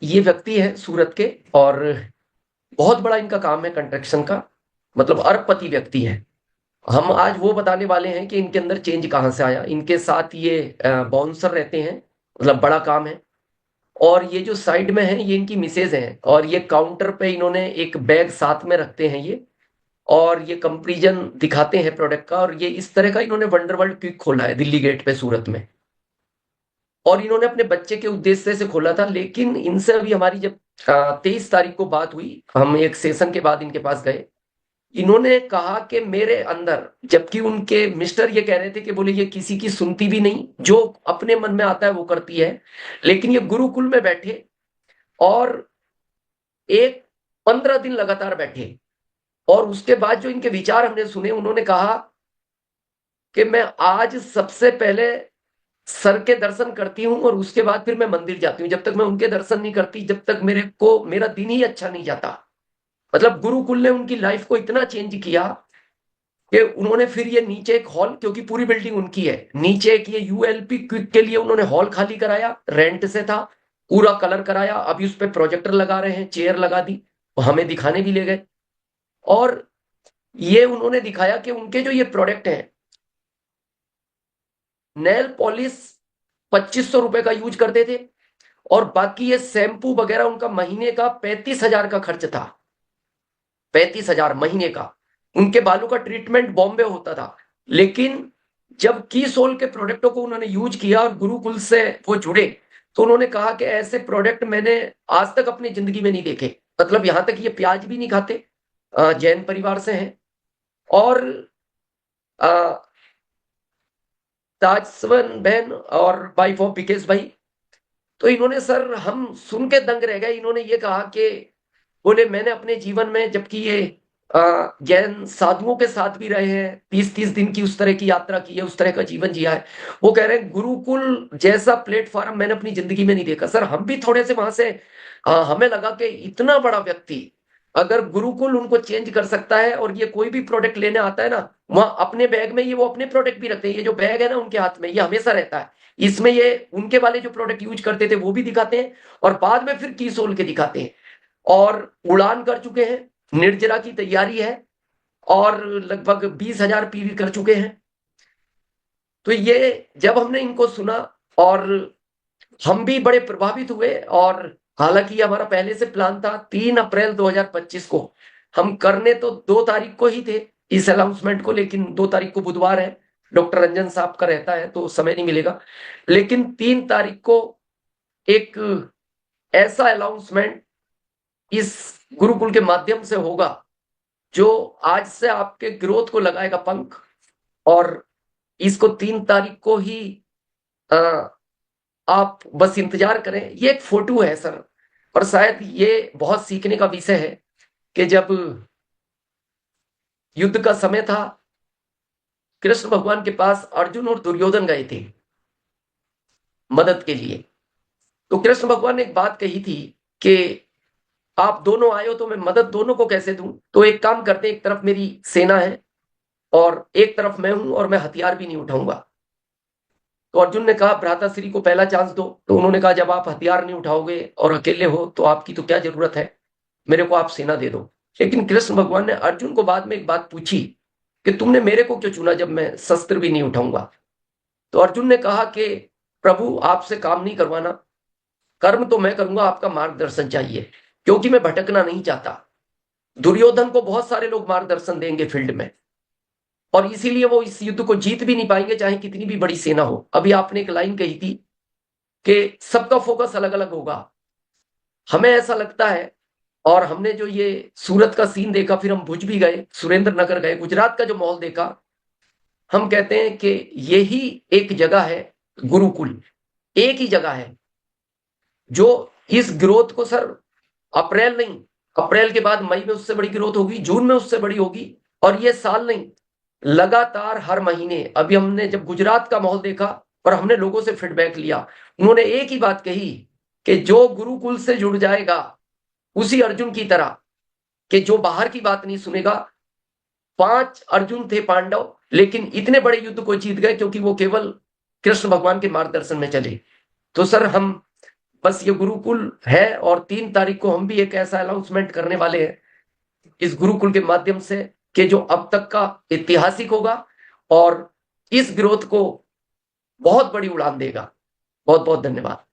ये व्यक्ति है सूरत के, और बहुत बड़ा इनका काम है कंस्ट्रक्शन का, मतलब अरबपति व्यक्ति है। हम आज वो बताने वाले हैं कि इनके अंदर चेंज कहाँ से आया। इनके साथ ये बाउंसर रहते हैं, मतलब बड़ा काम है। और ये जो साइड में है ये इनकी मिसेज हैं, और ये काउंटर पे इन्होंने एक बैग साथ में रखते हैं ये, और ये कंपैरिजन दिखाते हैं प्रोडक्ट का। और ये इस तरह का इन्होंने वंडरवर्ल्ड क्विक खोला है दिल्ली गेट पे सूरत में, और इन्होंने अपने बच्चे के उद्देश्य से खोला था। लेकिन इनसे अभी हमारी जब 23 तारीख को बात हुई, हम एक सेशन के बाद इनके पास गए, इन्होंने कहा कि मेरे अंदर, जबकि उनके मिस्टर ये कह रहे थे कि बोले ये किसी की सुनती भी नहीं, जो अपने मन में आता है वो करती है, लेकिन ये गुरुकुल में बैठे और एक 15 दिन लगातार बैठे। और उसके बाद जो इनके विचार हमने सुने, उन्होंने कहा कि मैं आज सबसे पहले सर के दर्शन करती हूं और उसके बाद फिर मैं मंदिर जाती हूँ। जब तक मैं उनके दर्शन नहीं करती, जब तक मेरे को मेरा दिन ही अच्छा नहीं जाता। मतलब गुरुकुल ने उनकी लाइफ को इतना चेंज किया कि उन्होंने फिर ये नीचे एक हॉल, क्योंकि पूरी बिल्डिंग उनकी है, नीचे एक ये यूएलपी क्विक के लिए उन्होंने हॉल खाली कराया, रेंट से था, पूरा कलर कराया। अभी उस पर प्रोजेक्टर लगा रहे हैं, चेयर लगा दी, हमें दिखाने भी ले गए। और ये उन्होंने दिखाया कि उनके जो ये प्रोडक्ट हैं, नेल पॉलिश 2500 रुपए का यूज करते थे, और बाकी ये शैम्पू वगैरह उनका महीने का 35,000 का खर्च था। 35,000 महीने का। उनके बालों का ट्रीटमेंट बॉम्बे होता था। लेकिन जब की सोल के प्रोडक्टों को उन्होंने यूज किया और गुरुकुल से वो जुड़े, तो उन्होंने कहा कि ऐसे प्रोडक्ट मैंने आज तक अपनी जिंदगी में नहीं देखे। मतलब यहां तक ये प्याज भी नहीं खाते, जैन परिवार से हैं। और ताजस्वन बहन और वाइफ ऑफ विकेश भाई, तो इन्होंने सर, हम सुन के दंग रह गए। इन्होंने ये कहा कि बोले मैंने अपने जीवन में, जबकि ये जैन साधुओं के साथ भी रहे हैं, 30-30 दिन की उस तरह की यात्रा की है, उस तरह का जीवन जिया है, वो कह रहे हैं गुरुकुल जैसा प्लेटफॉर्म मैंने अपनी जिंदगी में नहीं देखा। सर हम भी थोड़े से वहां से हमें लगा कि इतना बड़ा व्यक्ति, अगर गुरुकुल उनको चेंज कर सकता है, और ये कोई भी प्रोडक्ट लेने आता है ना, वहां अपने बैग में ये वो अपने प्रोडक्ट भी रखते हैं। ये जो बैग है ना उनके हाथ में, ये हमेशा रहता है, इसमें ये उनके वाले जो प्रोडक्ट यूज करते थे वो भी दिखाते हैं, और बाद में फिर की सोल के दिखाते हैं। और उड़ान कर चुके हैं, निर्जरा की तैयारी है, और लगभग 20,000 पीवी कर चुके हैं। तो ये जब हमने इनको सुना, और हम भी बड़े प्रभावित हुए। और हालांकि हमारा पहले से प्लान था 3 अप्रैल 2025 को हम करने, तो 2 तारीख को ही थे इस अनाउंसमेंट को, लेकिन 2 तारीख को बुधवार है, डॉक्टर रंजन साहब का रहता है तो समय नहीं मिलेगा। लेकिन 3 तारीख को एक ऐसा अनाउंसमेंट इस गुरुकुल के माध्यम से होगा, जो आज से आपके ग्रोथ को लगाएगा पंख। और इसको 3 तारीख को ही आ, आप बस इंतजार करें। ये एक फोटो है सर, और शायद ये बहुत सीखने का विषय है कि जब युद्ध का समय था, कृष्ण भगवान के पास अर्जुन और दुर्योधन गए थे मदद के लिए। तो कृष्ण भगवान ने एक बात कही थी कि आप दोनों आए हो तो मैं मदद दोनों को कैसे दूं, तो एक काम करते, एक तरफ मेरी सेना है और एक तरफ मैं हूं, और मैं हथियार भी नहीं उठाऊंगा। तो अर्जुन ने कहा भ्राताश्री को पहला चांस दो। तो उन्होंने कहा जब आप हथियार नहीं उठाओगे और अकेले हो तो आपकी तो क्या जरूरत है, मेरे को आप सेना दे दो। लेकिन कृष्ण भगवान ने अर्जुन को बाद में एक बात पूछी कि तुमने मेरे को क्यों चुना जब मैं शस्त्र भी नहीं उठाऊंगा। तो अर्जुन ने कहा कि प्रभु आपसे काम नहीं करवाना, कर्म तो मैं करूंगा, आपका मार्गदर्शन चाहिए, क्योंकि मैं भटकना नहीं चाहता। दुर्योधन को बहुत सारे लोग मार्गदर्शन देंगे फील्ड में, और इसीलिए वो इस युद्ध को जीत भी नहीं पाएंगे चाहे कितनी भी बड़ी सेना हो। अभी आपने एक लाइन कही थी कि सबका फोकस अलग अलग होगा। हमें ऐसा लगता है, और हमने जो ये सूरत का सीन देखा, फिर हम भुज भी गए, सुरेंद्र नगर गए, गुजरात का जो माहौल देखा, हम कहते हैं कि यही एक जगह है गुरुकुल, एक ही जगह है जो इस ग्रोथ को सर, अप्रैल नहीं, अप्रैल के बाद मई में उससे बड़ी ग्रोथ होगी, जून में उससे बड़ी होगी, और ये साल नहीं, लगातार हर महीने। अभी हमने जब गुजरात का माहौल देखा और हमने लोगों से फीडबैक लिया, उन्होंने एक ही बात कही कि जो गुरुकुल से जुड़ जाएगा, उसी अर्जुन की तरह, कि जो बाहर की बात नहीं सुनेगा। 5 अर्जुन थे पांडव, लेकिन इतने बड़े युद्ध को जीत गए क्योंकि वो केवल कृष्ण भगवान के मार्गदर्शन में चले। तो सर हम बस ये गुरुकुल है, और 3 तारीख को हम भी एक ऐसा अनाउंसमेंट करने वाले हैं इस गुरुकुल के माध्यम से कि जो अब तक का ऐतिहासिक होगा और इस ग्रोथ को बहुत बड़ी उड़ान देगा। बहुत बहुत धन्यवाद।